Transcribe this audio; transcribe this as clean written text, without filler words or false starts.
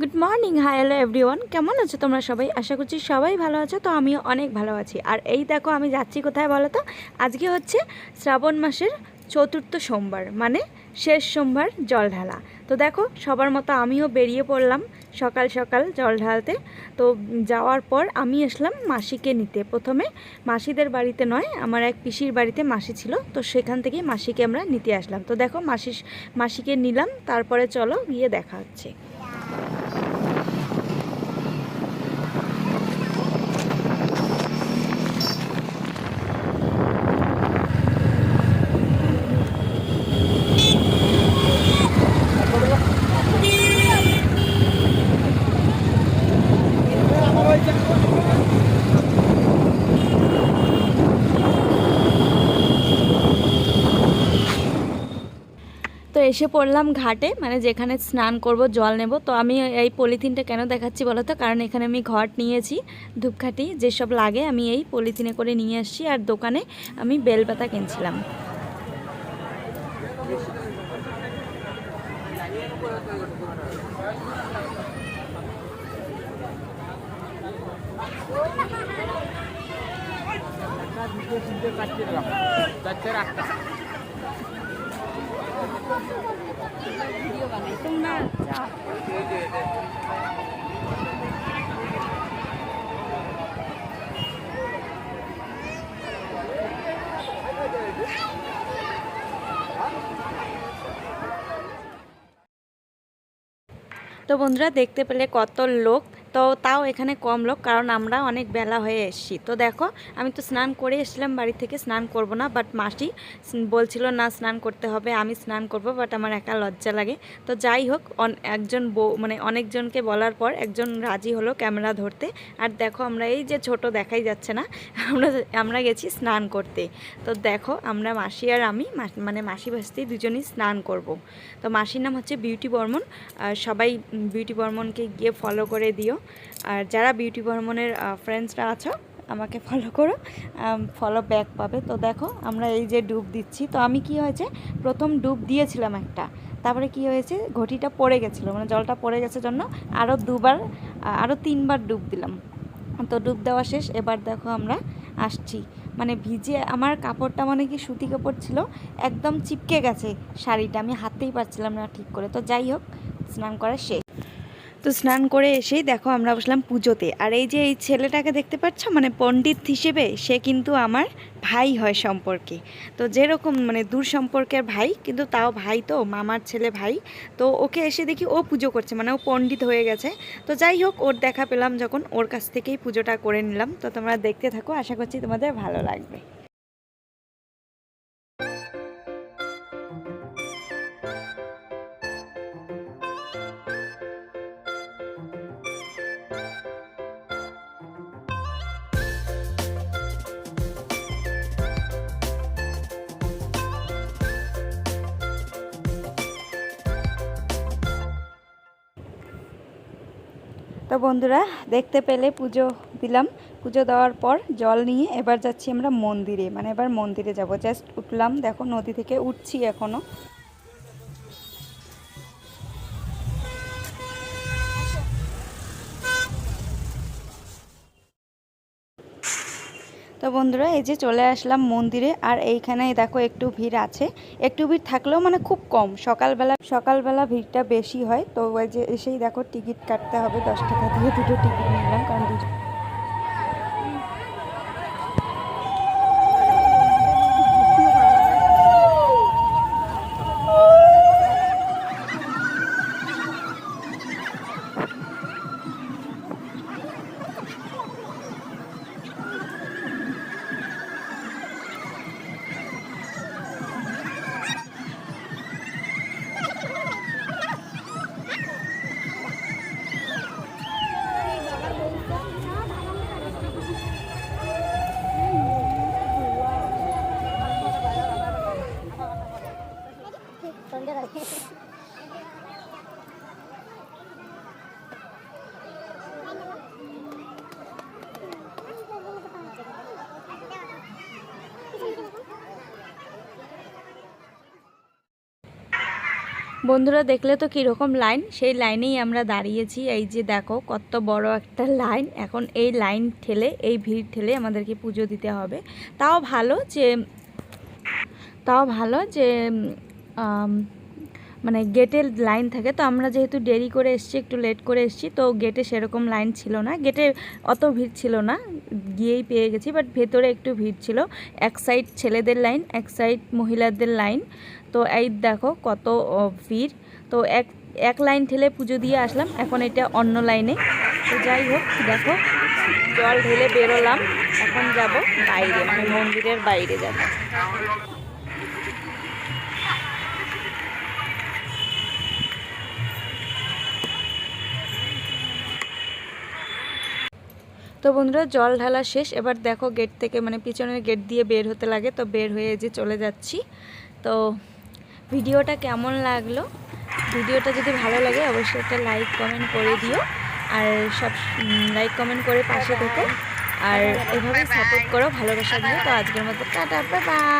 Good morning, hi hello everyone. কেমন আছো তোমরা সবাই? আশা করছি সবাই ভালো আছো। তো আমিও অনেক ভালো আছি। আর এই দেখো আমি যাচ্ছি কোথায় বলো তো। আজকে হচ্ছে শ্রাবণ মাসের চতুর্থ সোমবার, মানে শেষ সোমবার জল ঢালা। তো দেখো সবার মতো আমিও বেরিয়ে পড়লাম সকাল সকাল জল ঢালতে। তো যাওয়ার পর আমি আসলাম মাসিকে নিতে। প্রথমে মাসিদের বাড়িতে নয়, আমার এক পিসির বাড়িতে মাসি ছিল, তো সেখান থেকে মাসিকে আমরা নিতে আসলাম। তো দেখো মাসিকে নিলাম, তারপরে চলো গিয়ে দেখা হচ্ছে। তো এসে পড়লাম ঘাটে, মানে যেখানে স্নান করব, জল নেব। তো আমি এই পলিথিনটা কেন দেখাচ্ছি বলো তো, কারণ এখানে আমি ঘট নিয়েছি, ধূপকাঠি যেসব লাগে আমি এই পলিথিনে করে নিয়ে আসছি। আর দোকানে আমি বেলপাতা কিনছিলাম। তো বন্ধুরা দেখতে পেলে কত লোক। তো তাও এখানে কম লোক, কারণ আমরা অনেক বেলা হয়ে এসেছি। তো দেখো আমি তো স্নান করে এসেছিলাম বাড়ি থেকে, স্নান করব না, বাট মাসি বলছিল না স্নান করতে হবে, আমি স্নান করব, বাট আমার একা লজ্জা লাগে। তো যাই হোক, একজন মানে অনেকজনকে বলার পর একজন রাজি হলো ক্যামেরা ধরতে। আর দেখো আমরা এই যে ছোট দেখাই যাচ্ছে না, আমরা গেছি স্নান করতে। তো দেখো আমরা মাসি আর আমি, মানে মাসি ভাস্তি দুজনই স্নান করব। তো মাসির নাম হচ্ছে বিউটি বর্মন। সবাই বিউটি বর্মনকে গিয়ে ফলো করে দিও। আর যারা বিউটি বর্মনের ফ্রেন্ডসরা আছো আমাকে ফলো করো, ফলো ব্যাক পাবে। তো দেখো আমরা এই যে ডুব দিচ্ছি। তো আমি কি হয়েছে, প্রথম ডুব দিয়েছিলাম একটা, তারপরে কি হয়েছে ঘটিটা পড়ে গেছিলো, মানে জলটা পড়ে গেছে জন্য আরও 3বার ডুব দিলাম। তো ডুব দেওয়া শেষ। এবার দেখো আমরা আসছি, মানে ভিজে আমার কাপড়টা, মানে কি সুতি কাপড় ছিল, একদম চিপকে গেছে শাড়িটা, আমি হাততেই পারছিলাম না ঠিক করে। তো যাই হোক, স্নান করা শেষ। তো স্নান করে এসেই দেখো আমরা বসলাম পুজোতে। আর এই যে এই ছেলেটাকে দেখতে পাচ্ছ, মানে পণ্ডিত হিসেবে সে কিন্তু আমার ভাই হয় সম্পর্কে। তো যেরকম মানে দূর সম্পর্কের ভাই, কিন্তু তাও ভাই, তো মামার ছেলে ভাই। তো ওকে এসে দেখি ও পুজো করছে, মানে ও পণ্ডিত হয়ে গেছে। তো যাই হোক, ওর দেখা পেলাম যখন, ওর কাছ থেকেই পুজোটা করে নিলাম। তো তোমরা দেখতে থাকো, আশা করছি তোমাদের ভালো লাগবে। তো বন্ধুরা দেখতে পেলে পুজো দিলাম। পুজো দেওয়ার পর জল নিয়ে এবার যাচ্ছি আমরা মন্দিরে, মানে এবার মন্দিরে যাব। জাস্ট উঠলাম, দেখো নদী থেকে উঠছি এখনও। তো বন্ধুরা এই যে চলে আসলাম মন্দিরে। আর এইখানে দেখো একটু ভিড় আছে, একটু ভিড় থাকলেও মানে খুব কম। সকালবেলা ভিড়টা বেশি হয়। তো ওই যে এসেই দেখো টিকিট কাটতে হবে, 10 টাকা দিয়ে দুটো টিকিট নিলাম, কারণ দুটো। বন্ধুরা দেখলে তো কীরকম লাইন, সেই লাইনেই আমরা দাঁড়িয়েছি। এই যে দেখো কত বড় একটা লাইন। এখন এই লাইন ঠেলে, এই ভিড় ঠেলে আমাদেরকে পুজো দিতে হবে। তাও ভালো যে মানে গেটের লাইন থাকে। তো আমরা যেহেতু দেরি করে এসেছি, একটু লেট করে এসেছি, তো গেটে সেরকম লাইন ছিল না, গেটে অত ভিড় ছিল না, গিয়েই পেয়ে গেছি। বাট ভেতরে একটু ভিড় ছিল, এক সাইড ছেলেদের লাইন, এক সাইড মহিলাদের লাইন। তো এই দেখো কত ভিড়। তো এক লাইন ঠেলে পুজো দিয়ে আসলাম, এখন এটা অন্য লাইনে। তো যাই হোক দেখো, জল ঢেলে বেরোলাম, এখন যাব বাইরে, মানে মন্দিরের বাইরে যাব। তো বন্ধুরা জল ঢালা শেষ, এবার দেখো গেট থেকে, মানে পিছনের গেট দিয়ে বের হতে লাগে। তো বের হয়ে যে চলে যাচ্ছি। তো ভিডিওটা কেমন লাগলো, ভিডিওটা যদি ভালো লাগে অবশ্যই একটা লাইক কমেন্ট করে দিও, আর সব লাইক কমেন্ট করে পাশে থেকো, আর এভাবে সাপোর্ট করো, ভালোবাসা দিও। তো আজকের মতো টাটা, বাই বাই।